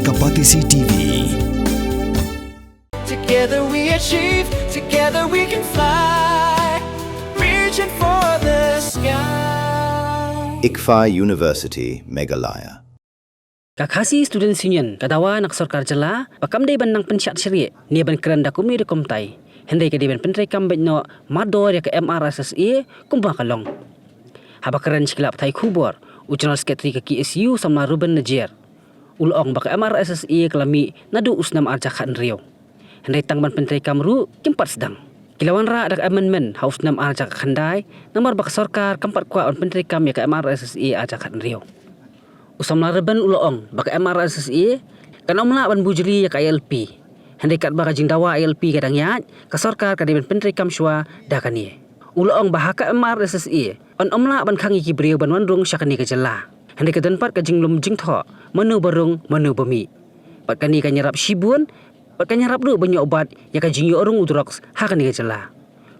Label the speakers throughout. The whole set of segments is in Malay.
Speaker 1: Kapatisi TV.
Speaker 2: Together we achieve, together we can fly, reaching for the sky.
Speaker 3: ICFA University, Meghalaya.
Speaker 4: Kakasi Students Union kadawa nak sarkar jala pakamdai ban nang pensiat syariah ni ban keranda kumni de komtai hendai ke ban pentrai kambet no mador ya ke MRSSE kumbah kalong haba keren sikilap thai khubor General Secretary ke KSU sama Ruben Najir ulong bak MRSSE kelami nadu usnam arja khan rio hendai tang ban pentrai kamru kimpat sedang kilawan ra dak amendment haus nam arja khandai namar bak sarkar kampat kwa on pentrai kam ya ke MRSSE arja khan rio usam laraban ulong bak MRSSE kan omla ban bujri ya ke ILP hendai kat bak jing dawa ILP kadang yat ka sarkar ka ban pentrai kam shwa dakani ulong bahaka MRSSE on omla ban khangi ki brio ban wanrung syakani ka jela hendai ka denpat ka jing lum jing tho menu barung menu bami pat kani ka nyarap shibun pat ka nyarap du banyak obat ya ka jing yorung udrox hakani ka jela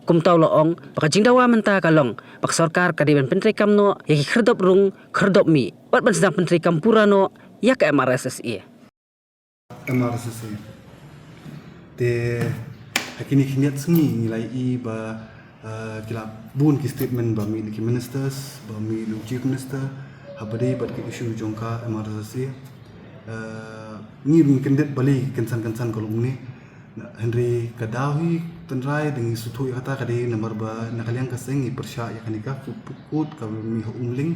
Speaker 4: kum taw loong bak jing dawa menta kalong bak sarkar ka ban pentrai kam no ya ki kherdop rung kherdop mi pat ban sedang pentrai kam purano ya ka MRSSE
Speaker 5: te hakini khiniat sengi nilai i ba kila bun ki statement ba mi ki ministers ba mi lu chief minister habade bat ki issue jongka MRSSE ni bin kendet bali kensan kolong ni Henry Kadawi tenrai dengan sutu kata kade nomor ba nakaliang kaseng i persya ya kanika pukut ka mi umling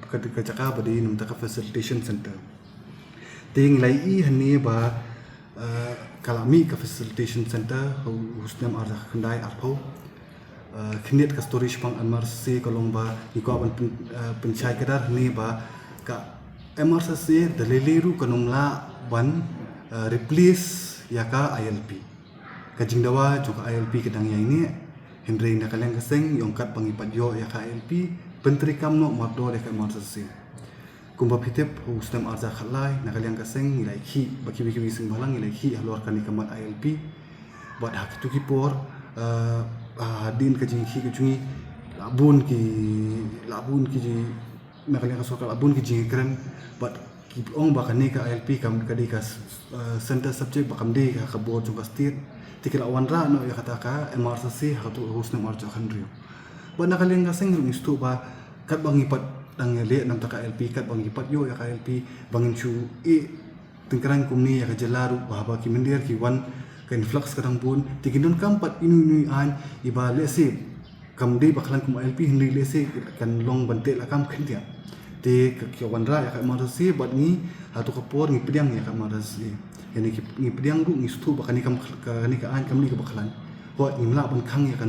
Speaker 5: ka jaka bade num ta facilitation center ting lai i hani ba kalami ka facilitation center husnam arja khandai arpau khniat ka storage pang MRSSE kolomba iko ban penchai kadar ni ba ka MRSSE daliliru kanumla ban replace ya ka ILP ka jingdawa juga ILP kedang yang ini Henry nakaleng kaseng yongkat pangipat yo ya ka ILP pentri kamno mardo de ka MRSSE kumba pitep husnam arja khalai nakaleng kaseng nilai khi baki sing balang nilai khi halor kani kamat ILP buat hak tu ki por din ka jing khi ka jungi labun ki ji nakaleng kasok labun ki jing keren buat ki ong bakani ka ILP kam ka di ka center subject bakam de ka board juga state tikila wanra no ya kata ka MRSSE hak tu husnam arja khandrio buat nakaleng kaseng rum istu ba kat bangipat dang le nam taka LP kat bang ipat yo ya ka LP bangin chu tengkeran kumni ya ka jelaru bahaba ki mendir ki wan ka influx kadang pun tigindon kampat inu an iba lese kam de baklan kum LP hindi lese kan long bante la kam khendia te ki wan ra ya ka MRSSE bat ni hatu ka por ngi pediang ya ka MRSSE yani ki ngi pediang ru ngi stu bakani kam ka ni ka an kam ni ka baklan ho imla ban khang ya kan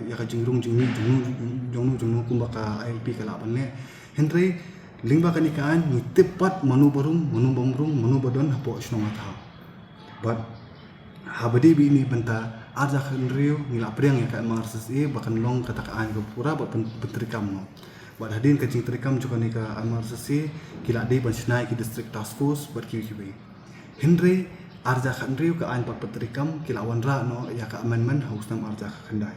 Speaker 5: ya ka jingrung jingni jungnu kum baka LP ka la ban ne Henry lingba kanikaan ni tepat manu badon hapo snong atha but habadi bi ni benta arja khandrio ngila priang ya ka MRSSE bahkan long katakaan ke pura buat pentrikam no buat hadin ka jing trikam juga ni ka MRSSE kila dei ban snai ki district task force buat ki Henry arja khandrio ka an pat pentrikam kila wanra no ya ka amendment haus nam arja khandai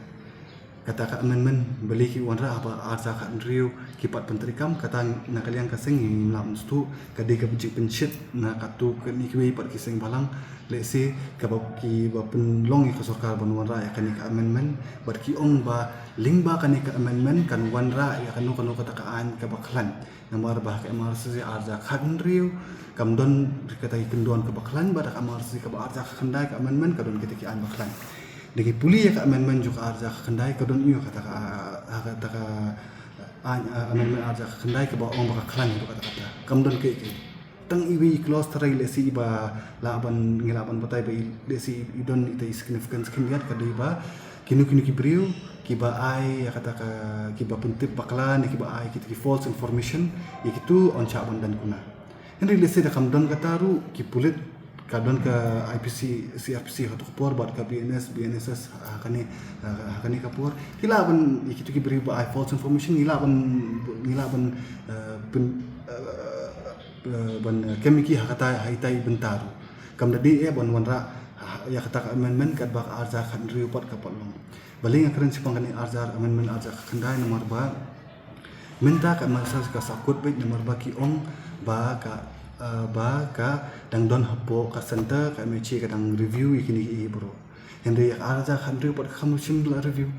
Speaker 5: kata ka amendment beli ki wanra apa arja ka andriu kipat pentrikam kata nakaliang kaseng ni lam stu kade ka biji penshit na katu ke ni ki pat kiseng balang lese ka ba ki ba penlong ka sarkar ban wanra ya kan ka amendment bar ki ong ba lingba kan ka amendment kan wanra ya kan kata kaan ka baklan namar bah ka MRSSE arja ka andriu kam don kata kendon ka baklan ba ka MRSSE ka ba arja ka khandai ka amendment ka don ki an baklan Degi puli ya ka amendment juga arja kendai ka don iyo kata ka amendment arja kendai ka ba ong baka klan itu kata kam don ke tang iwi close tarai lesi ba laban ngilaban batai ba lesi idon ite significance kindiat ka dei ba kinu ki brio ki ba ai ya kata ka ki ba puntip baklan ki ba ai ki false information ikitu on chaban dan kuna henry lesi da kam don kataru ki pulit kadon ke IPC CRPC hatu kapur buat ke BNSS kani kapur hilaban ikitu ki beri ba false information hilaban ban kemiki hakata haitai bentaru kam dadi ban wanra ya kata amendment kat bak arja khan report kapal long baling akren sipang kani arja amendment arja khandai nomor ba minta ka masa ka sakut baik nomor ba ki ong ba ka ba ka dang don hapo ka center ka mechi ka dang review ikini i bro Henry arja khandri pat khamu simla review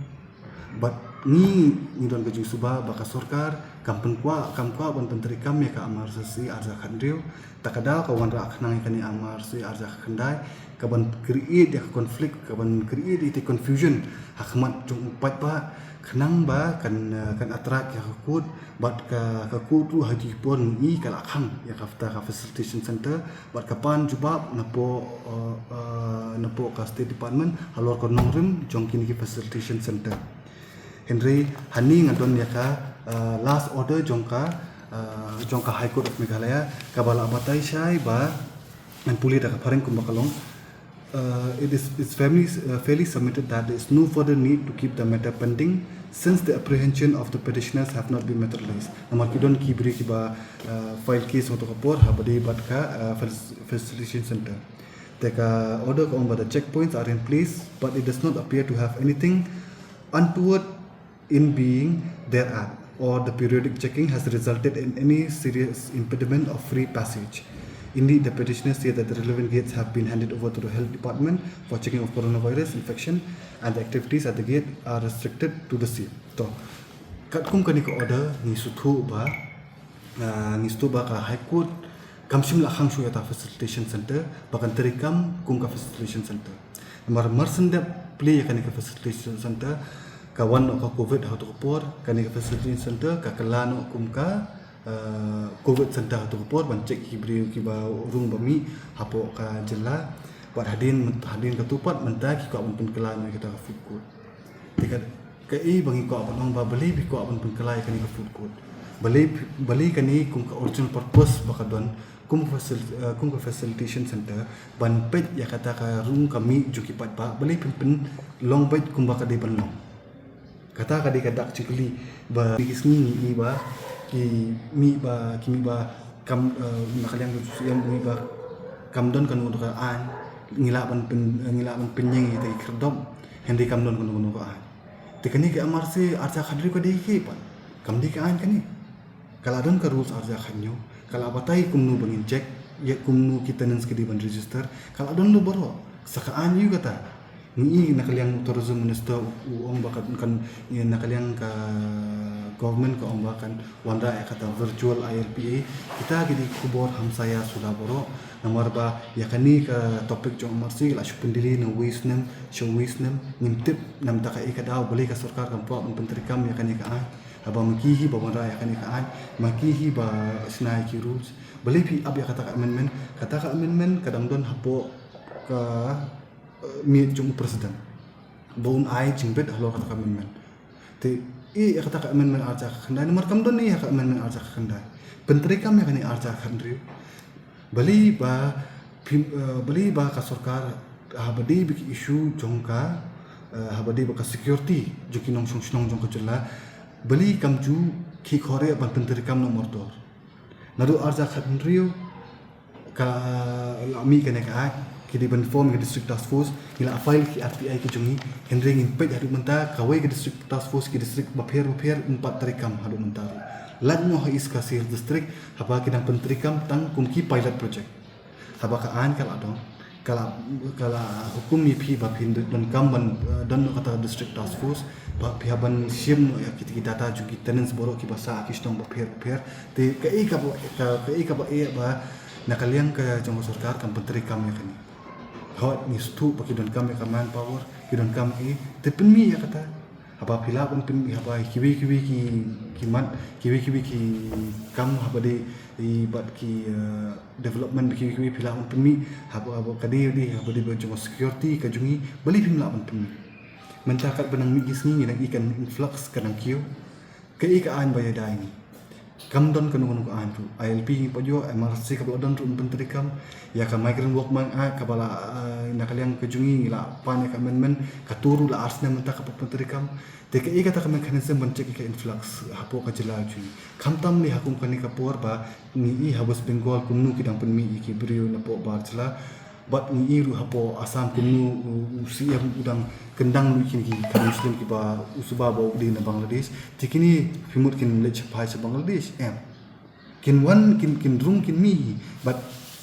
Speaker 5: but ni don ka suba ba ka sarkar kampun kwa ban penteri kam ya ka amar sesi arja khandri takada ka wan ra khnang kani amar si arja khandai ka ban create ya konflik ka ban create ite confusion hakmat jung pat ba khnang ba kan atrak ya kut bat ka kutu haji pon i kala khang ya kafta ka facilitation center bat kapan jubab napo ka state department halor ko nongrim jongkin ki facilitation center Henry hani ngadon ya ka last order jongka high court of Meghalaya kabala batai syai ba and puli da pareng kumbakalong it's fairly submitted that there is no further need to keep the matter pending since the apprehension of the petitioners have not been materialized. Namar kidon kibri kiba file case untuk kapor habadi batka facilitation center. Teka order on the checkpoints are in place, but it does not appear to have anything untoward in being there at, or the periodic checking has resulted in any serious impediment of free passage. Indeed, the petitioners say that the relevant gates have been handed over to the health department for checking of coronavirus infection, and the activities at the gate are restricted to the same. So, kat kum kani ko order ni suthu ba ka high court kamsim la khang shu yata facilitation center bakan terikam kum ka facilitation center. Mar sendap play kani ka facilitation center kawan ka covid ha to por kani ka facilitation center ka kelano kum ka COVID center tu kapor bancik kibri kiba urung bami hapo ka jela buat hadin ketupat mentah ki ko pun kelan kita ka food court tikat kai bangi ko abang ba beli bi ko pun kelai kani ka food court beli kani kum ka original purpose bakadon kum ka facilitation center ban pet ya kata ka rung kami juki pat ba beli pimpin long bait kum ba ka de ban long kata ka de ka dak cikli ba kisni ni ba kimi ba kam nakaliang yang mi ba kamdon kan untuk an ngilapan penyeng itu kerdom hendi kamdon kan untuk an tekani ke amar se arja khadri ko deki pan kamdi ke an kani kala don ka rules arja khanyo kala batai kumnu bangin check ya kumnu kita nens kedi ban register kala don lu baro sakaan yu kata ni nakaliang tourism minister uong bakat kan nakaliang ka government ka ombakan wanda kata virtual ILPA kita gidi kubor hamsaya sudah boro nomor ba yakani ka topik jong marsi la shupendili na wisnem show wisnem ngintip nam taka ikadaw bali ka sarkar kan po menteri kam yakani ka aba makihi ba wanda yakani ka makihi ba snai ki rules bali pi ab kata ka amendment kadang don hapo ka mi jong presiden bon ai jingbet halo kata amendment te i kata ka amendment arja khandai nomor kam don ni ka amendment arja khandai penteri kam yakani arja khandri bali ba ka sarkar habadi bi issue jongka habadi ba ka security joki nong song jong ka jela bali kam ju ki khore ban penteri kam nomor tor nadu arja khandri ka lami kene ka kidi ban form ke district task force ila file ki RTI ki jungi hendring impet hadu menta kawai ke district task force ki district bapher empat tarikam hadu menta lan mo ha is kasir district haba ki dang pentrikam tang kum ki pilot project haba ka an kala hukum mi phi ba phin don kam ban don kata district task force ba phi ban sim ya ki data jungi tenants boro ki basa ki stong bapher te kai ka ba nakaliang ka jong sarkar kam pentrikam ya kani hot ni stu paki don kam ka manpower ki don kam te penmi ya kata haba phila pun penmi haba kiwi ki kam haba de bat ki development kiwi phila pun penmi haba kadi di haba de jong security ka jungi bali phimla pun penmi mentakat benang mi gisni nang ikan influx kanang kiu ka an bayada ini kam don kan ngunung an tu ILP pajo MRC ka don tu menteri kam ya ka migrant workman ka bala nakaliang kejungi ngila pan ka amendment ka turu la arsna menta ka menteri kam te ka ikata ka mechanism ban check ka influx hapo ka jela ju kam tam ni hakum kani ka por ba ni habas bengal kumnu kidang penmi ki brio na po bar jela bat ni iru hapo asam kumnu siam udang kendang lu kini kan muslim ki ba usuba ba di na Bangladesh tikini fimut kin lech pai sa Bangladesh kin wan kin rung kin mi but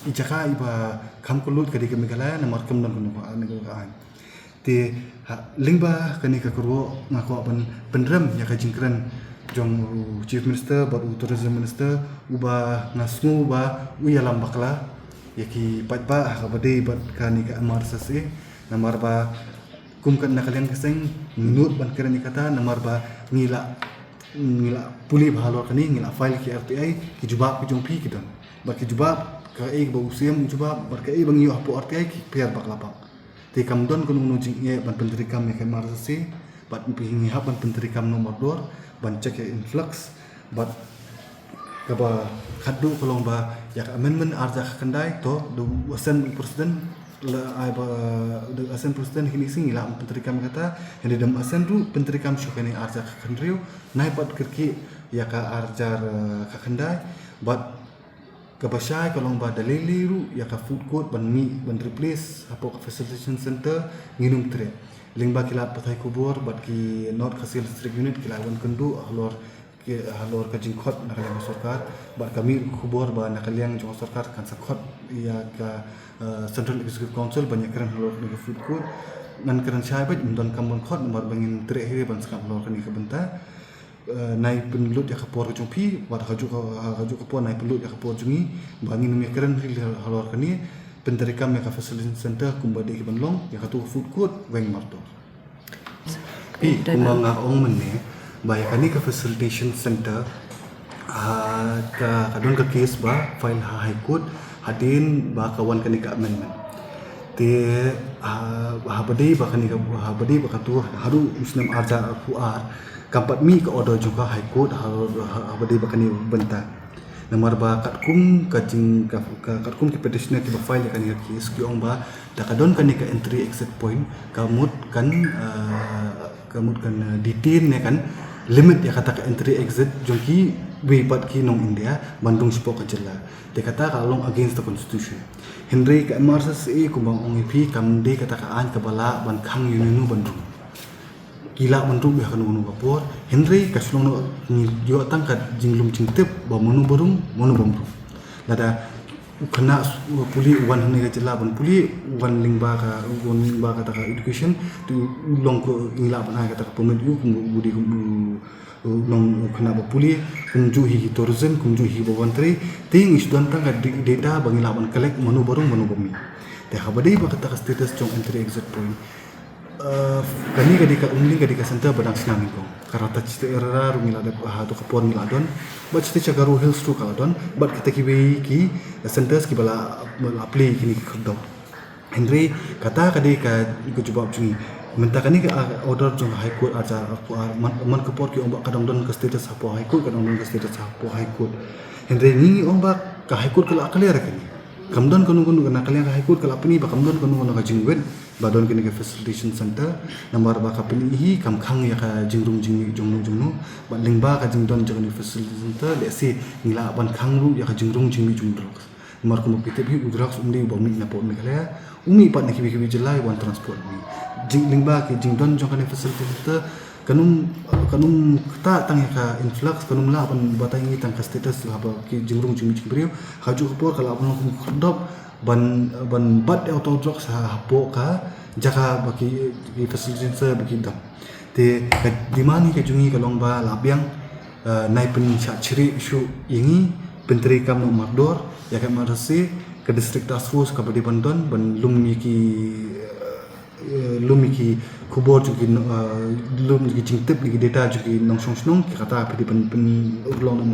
Speaker 5: ijaka iba kam kulut kadi ke Meghalaya namar kam dan kuno an te lingba kani ka kuro ngako penrem ya ka jingkran jong chief minister but tourism minister uba nasmu ba uyalam bakla yaki patba ka bade but kani ka amar sase namar ba kumkan nakalian keseng minut ban kerani kata namar ba ngila puli bahalor kani ngila file ki RTI ki jubab ki jongpi ki don ba ki jubab ka ba usiam jubab ba ka bang yo apo RTI ki piar bak lapak te kam don kun unu jing ye ban penteri kam ya kemar sase bat pingi hab ban penteri kam nomor 2 ban cek ya influx bat kaba khaddu kolong ba yak amendment arja kendai to do wasan presiden la ai ba do asen presiden hini sing ila penteri kam kata hende dam asen ru penteri kam syukani arja kendriu nai bat kerki ya ka arjar ka kendai bat kabashay kolong ba dalili ru ya ka food court ban mi ban replace apo ka facilitation center nginum tre lingba kila pathai kubur bat ki not khasil district unit kila wan kendu halor ka jingkhot nakaliang sarkar bat kami kubur ba nakaliang jong sarkar kan sakhot ya ka central executive council banyak keran halor ni food court ngan keran syai bat don kambon khot nomor bangin tre he ban skap halor kani ka benta nai penlut ya kapor jumpi wat haju kapor nai penlut ya kapor jungi bangin mi keren halor kani penterikam ya ka facility center kumbade ki banlong ya katu food court weng martor kumanga ong menne baya kani ka facilitation center ka kadon ka case ba file high court hadin ba kawan kani ka amendment te habadi ba kani ka habadi ba katu haru muslim arja kuar kampat mi ke order juga high court habadi bakani benta namar ba katkum kajing katkum ki petitioner ki file kan ya case ki ong ba dakadon kan ka entry exit point kamut kan detain ne kan limit ya kata ka entry exit jongki we pat ki nong India Bandung Spok Kajela de kata kalong against the constitution Henry ka MRCC kumbang ong ipi kamde kata ka an kabala ban khang yununu Bandung gila mandrum ya kan unu kapor Henry kasulong no yo tangkat jinglum cingtep ba monu burung monu bomru lada kena puli wan hne ka jela ban puli wan lingba ka ta education tu long ko ngila ban ka ta pemet yu budi long kena ba puli kunju hi tourism kunju hi bawantri ting isdan tangkat data bangila ban collect monu burung monu bomi te habade ba ka ta status chong entry exit point kani kadika umling kadika center badang senang ko karata cita era rumila de ha to kapon miladon but cita chagaru hills to kaladon but kita ki centers ki bala apply kini khoddo Henry kata kadika ko jawab jungi menta kani ka order jong high court aja man kapor ki ombak kadang don ke status hapo high court kadang don ke status hapo high court Henry ni ombak ka high court kala clear kani kamdon kanu kana kalian high court kala pani ba kamdon kanu ka jingwen badon kini ke facilitation center nambar ba kapini hi kam khang ya ka jingrum jingnu ba lingba ka jingdon jang facilitation center le si ngila ban khang ru ya ka jingrum jingmi jungdrok mar ko pite bi udrak umdi ba mi na po mi kala umi pat na kibi jelai wan transport mi lingba ke jingdon jang ka facilitation center kanum ta tang ya ka influx kanum la ban batai ngi tang ka status la ba ki jingrum jingmi jingbriu haju ko kala ban ko dop ban bat auto drug sa hapo ka jaka baki facility sa baki dam te dimani ka jungi ka longba labyang nai pen cha chiri shu ingi penteri kam no mardor ya ka marasi ke district task force ka badi bandon ban lumiki kubor juki lumiki jingtep ligi data juki nongsong snong ki kata pedi pen ulong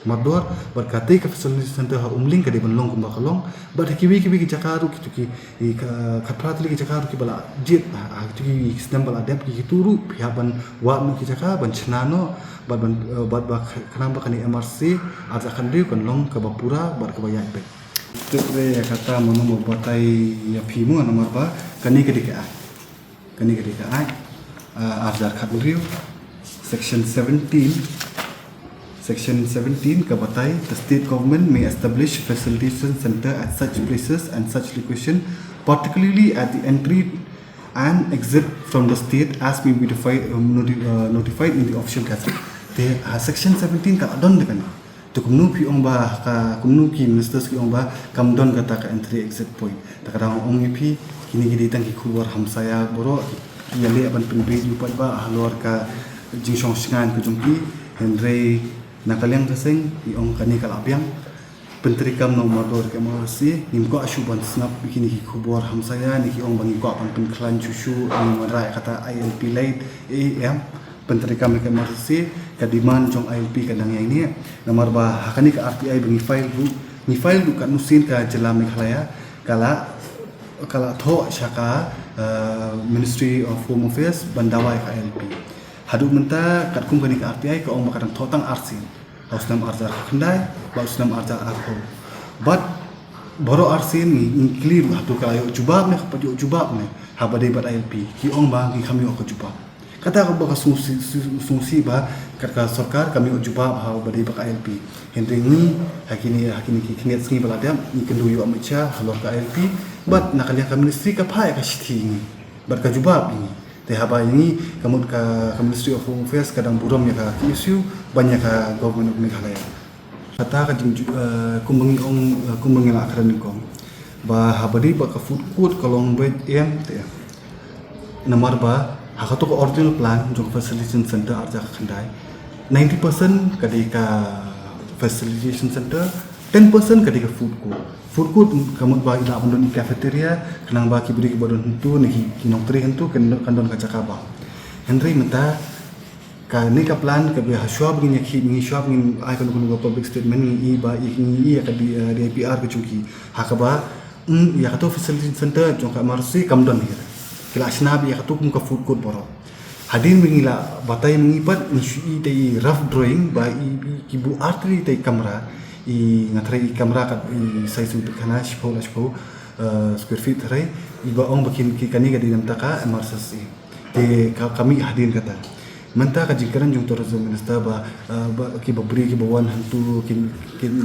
Speaker 5: Mardor berkati ke facility center ha umling kadi banlong kumba kalong bar kiwi ki jakaru ki kaprat li ki jakaru ki bala jit ha ki sistem bala dep ki turu piaban wa ki jaka ban chnano bad kanamba kani MRC aja kan riu kan long ka bapura bar ka bayai be tukre ya kata mono batai ya phimu nomor ba kani ka ajar khat riu section 17 kabatai the state government may establish facilitation center at such places and such location particularly at the entry and exit from the state as may be notified in the official gazette. The section 17 ka adon de kan tu kumnu pi ong ba ka kumnu ki ministers ki ong ba kamdon kata ka entry exit point takadang ong pi kini gidi tang ki keluar hamsaya boro ya le ban penbe jupat ba halor ka jingsong singan ku jumpi Henry nakaliang kaseng i ong kani kalapiang pentrikam nomor 2 ke Morsi nimko asuban snap bikini ki keluar hamsaya ni ki ong bangi ko pan penklan cucu ang marai kata ILP late am pentrikam ke Morsi kadiman jong ILP kadang yang ni nomor ba hakani ka RTI bangi file bu kat nusin ka jelam Meghalaya kala tho syaka Ministry of Home Affairs bandawai ka ILP hadu menta kat kumpani ka RTI ka ong makadang thotang arsin ausnam arja khandai ba ausnam arja akho but boro arsin ni include hatu ka ayo jubab ne kapadi jubab ne habade bat ILP ki ong ba ki kami ok jubab kata ko ba sungsi ba kata sarkar kami ok jubab ha bade ba ILP henry ni hakini ki kniat singi baladam ni kendu yu amacha halor ka ILP but nakalian ka ministry ka phai ka sithi ni bat ka jubab ini te haba ini kamut ka Ministry of Home Affairs kadang burom ya ka issue banyak ka government of Meghalaya kata ka kumbangi la akran kong ba habadi ba ka food court kalong bed em te namar ba hakato ka original plan jong facilitation center arja khandai 90% kadika facilitation center 10% kadika food court kamut ba ila bandon cafeteria kanang ba ki beri ki badon hentu ni kinong tri hentu kandon ka cakaba Henry menta ka ni ka plan ka bi hashwab ni ki shop ni ai kan ko public statement ni ba i ka di DPR ke chungki hakaba ya ka to facility center jong ka marsi kamdon ni kila asnabi ya ka to ka food court boro hadin mingila batai mengipat ni tei rough drawing ba ki bu artri tei kamera i ngatrai kamera kat i size untuk kana shpo square feet rai i ba ong bakin ki kani ga dinam taka emergency te kami hadin kata menta ka jingkaran jung tourism minister ba ki babri ki bawan hantu kin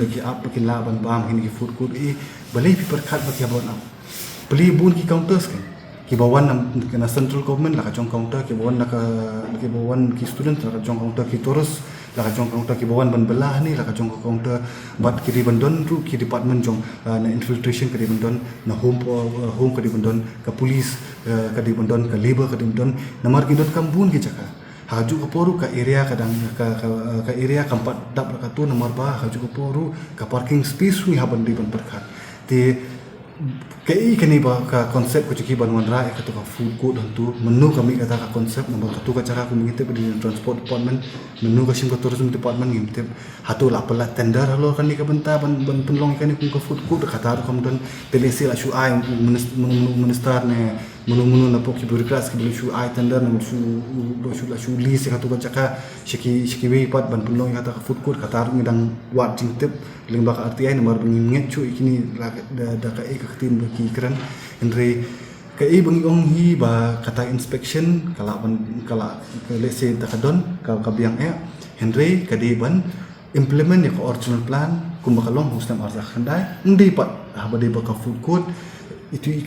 Speaker 5: lagi up kin laban bam kin ki food court i balai pi perkat ba ki bawan up beli bun ki counters kan ki bawan na central government la ka jong counter ki bawan ki student la ka jong counter ki tourist la ka jong counter ki bawan ban belah ni la ka jong counter bat ki di bandon tu ki department jong na infiltration ki di bandon na home ki di bandon ka police ka di bandon ka labor ka di bandon namar ki dot kambun ki jaka haju ka poru ka area kadang ka area kampat dap ka tu nomor ba haju ka poru ka parking space ni haban di ban perkat te kai kani ba ka konsep ko ciki ban wanra ka to ka food court hantu menu kami kata ka konsep nomor satu ka cara ko mengite di transport department menu ka sim ka tourism department ngimte hatu la pala tender halo kan ni ka benta ban penlong kan ni ka food court kata ko dan telesi la shu ai minister ne menu na poki birokrat ki bulu shu ai tender na shu list ka to ka caka shiki wi pat ban penlong kata ka food court kata ngidang wat jingtep limba ka RTI nomor bengin cu ikini da ka ka tin ki keren Henry kai bangi ong hi ba kata inspection kala let's say takadon ka biang Henry kadi ban implement ya original plan kumbakalong husnam arza khandai ndi pat habade ba ka food court itu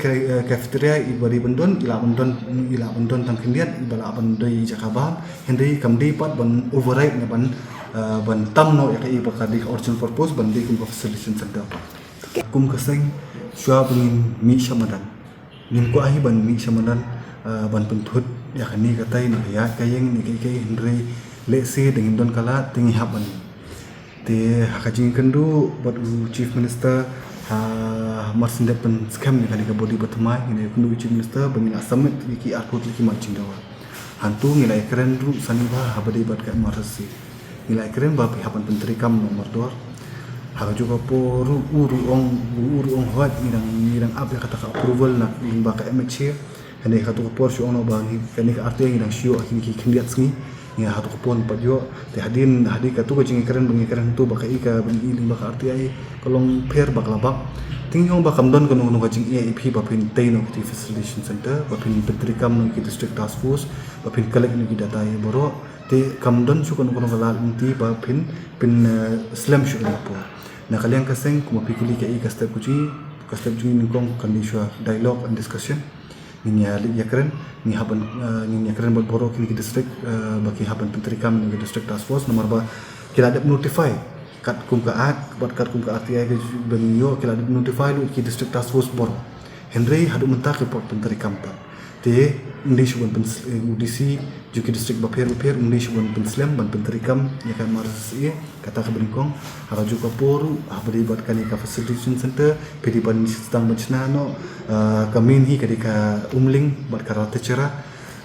Speaker 5: cafeteria ibadi bandon ila bandon tang kendiat ibala bandoi jakaba Henry kamdi pat ban override na ban tamno ya kai ba kadi original purpose ban di kum facilitation center kum kaseng shua bungin mi shamadan nim ko ahi ban mi shamadan ban penthut ya kani katai na ya kayeng ni kai Henry lese dengan don kala tingi haban te hakajing kendu bat chief minister marsin depan scam ni kali ka body batmai ni kendu chief minister bangin asamet ki airport ki marching dawa hantu ngilai keren ru saniba habade bat ka marasi ngilai keren ba haban penteri kam nomor 2 hak juga poru uru ong hot nirang apa kata ka approval na limba ka MHC hande hatu ko por shu ono ba ni kani ka arte nirang shu akini ki kendiat sngi ni hatu ko pon padyo te hadi ka tu ko jingi keren tu ba ka ika bangi limba ka arte ai kolong per baklabak tingong ba kamdon ko nung jing EAP ba pin taino ki facilitation center ba pin petrikam no ki district task force ba pin collect ni ki data ai boro te kamdon su ko nung la inti ba pin slam shu po na kalian kaseng kuma pikuli ka i step kuci ningkong kandiswa dialogue and discussion ni ya keren ni keren buat borok ni district bagi haban petrikam ni district task force nomor ba kila ada notify kat kum ka at bat kat kum ka RTI ke benyo kila notify lu ki district task force bor Henry hadu mentak report penteri kampa te undi shuban pen UDC juki district baper undi shuban pen slam ban penteri kam ya kan mars kata ke bringkong hara juga poru habari bat kani ka facilitation center pedi ban stang bachna no kamin hi kadika umling bat karate cara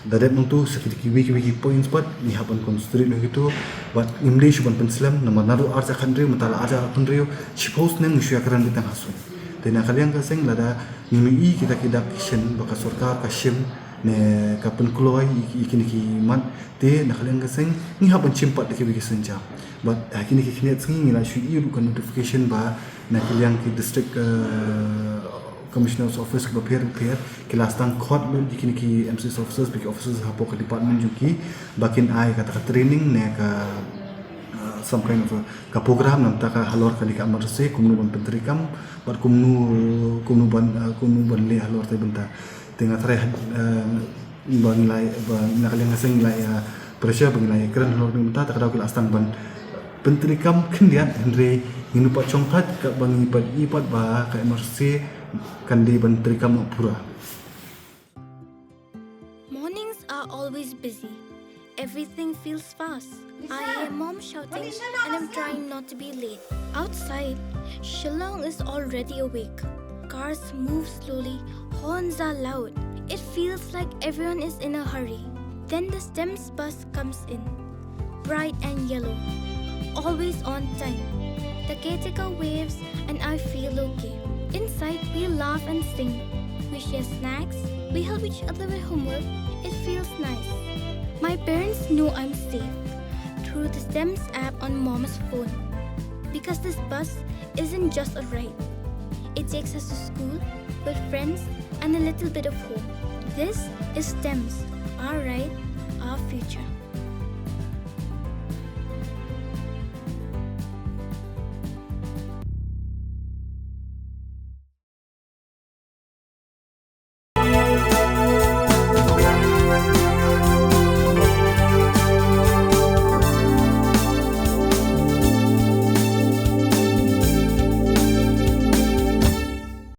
Speaker 5: dadat nungtu sakit wiki points bat ni haban konstri no gitu bat English ban penslam nama naru arja khandri mentala arja pendrio suppose nang syua karan ditang hasu tena kalian kaseng lada nimi kita kishen baka sorkar kashim ne kapen kloi ikini man te na kalian kaseng ni haban chimpat de wiki senja bat hakini kini tsingi la shui iru kan notification ba na kalian ki district Commissioner's Office ke repair kelas tang court lu dikini ki MCS officers biki officers hapo ke department juki bakin ai kata training ne ka some kind of ka program nam ta ka halor kali ka emergency kumnu ban pentrikam bat kumnu ban le halor ta benta tengah tare bang lai bang nak kalian ngaseng lai pressure bang lai keren halor benta ta kada kelas tang ban pentrikam kendian Andre inu pa chongkat ka bang ipat ba ka emergency kandi bantri kam pura.
Speaker 1: Mornings are always busy. Everything feels fast. I hear mom shouting and I'm trying not to be late. Outside, Shillong is already awake. Cars move slowly, horns are loud. It feels like everyone is in a hurry. Then the STEMS bus comes in, bright and yellow, always on time. The caretaker waves and I feel okay. Inside, we laugh and sing. We share snacks. We help each other with homework. It feels nice. My parents know I'm safe through the STEMS app on Mom's phone. Because this bus isn't just a ride. It takes us to school with friends and a little bit of hope. This is STEMS, our ride, our future.